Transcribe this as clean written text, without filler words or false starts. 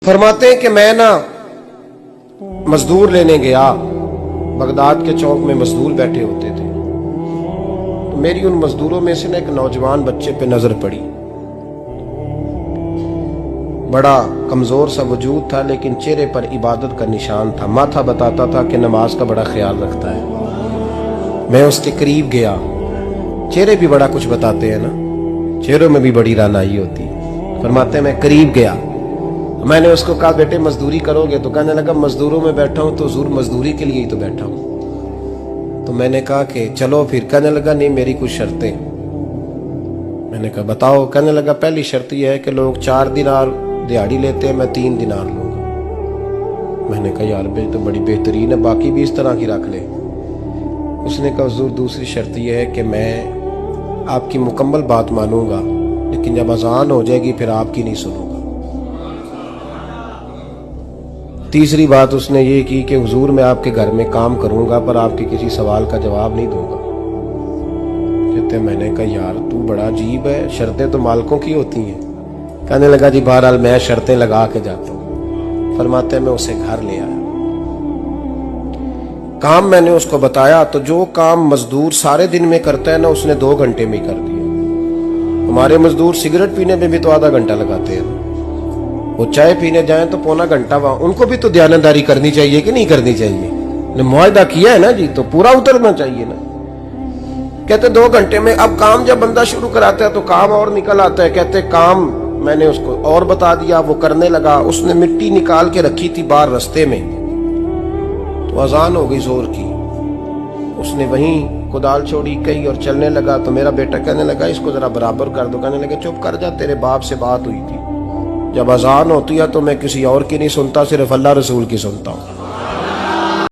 फरमाते हैं कि मैं ना मजदूर लेने गया, बगदाद के चौक में मजदूर बैठे होते थे। तो मेरी उन मजदूरों में से ना एक नौजवान बच्चे पे नजर पड़ी। बड़ा कमजोर सा वजूद था, लेकिन चेहरे पर इबादत का निशान था। माथा बताता था कि नमाज का बड़ा ख्याल रखता है। मैं उसके करीब गया। चेहरे भी बड़ा कुछ बताते हैं ना, चेहरों में भी बड़ी रानाई होती है। फरमाते हैं मैं करीब गया, मैंने उसको कहा बेटे मजदूरी करोगे? तो कहने लगा मजदूरों में बैठा हूं तो हुजूर मजदूरी के लिए ही तो बैठा हूं। तो मैंने कहा कि चलो फिर। कहने लगा नहीं मेरी कुछ शर्तें। मैंने कहा बताओ? कहने लगा पहली शर्त यह है कि लोग 4 दिनार दिहाड़ी लेते हैं, मैं 3 दिनार लूंगा। मैंने कहा यार बे तो बड़ी बेहतरीन है, बाकी भी इस तरह की रख ले। उसने कहा हुजूर दूसरी शर्त यह है कि मैं आपकी मुकम्मल बात मानूंगा, लेकिन जब अजान हो जाएगी फिर आपकी नहीं सुनूंगा। तीसरी बात उसने ये की कि हुजूर मैं आपके घर में काम करूंगा पर आपके किसी सवाल का जवाब नहीं दूंगा। कहते मैंने कहा यार तू बड़ा अजीब है, शर्तें तो मालिकों की होती हैं। कहने लगा जी बहरहाल मैं शर्तें लगा के जाता हूं। फरमाते मैं उसे घर ले आया, काम मैंने उसको बताया तो जो काम मजदूर सारे दिन में करता है ना उसने 2 घंटे में ही कर दिया। हमारे मजदूर सिगरेट पीने में भी तो आधा घंटा लगाते हैं, वो चाय पीने जाएं तो पौना घंटा। वहां उनको भी तो दयानतदारी करनी चाहिए कि नहीं करनी चाहिए? ने मुआहदा किया है ना जी, तो पूरा उतरना चाहिए ना। कहते 2 घंटे में। अब काम जब बंदा शुरू कराता है तो काम और निकल आता है। कहते काम मैंने उसको और बता दिया, वो करने लगा। उसने मिट्टी निकाल के रखी थी बाहर रास्ते में, तो अजान हो गई जोर की। उसने वहीं कुदाल छोड़ी कही और चलने लगा। तो मेरा बेटा कहने लगा इसको जरा बराबर कर दो। कहने लगा चुप कर जा, तेरे बाप से बात हुई थी, जब अजान होती है तो मैं किसी और की नहीं सुनता, सिर्फ अल्लाह रसूल की सुनता हूँ।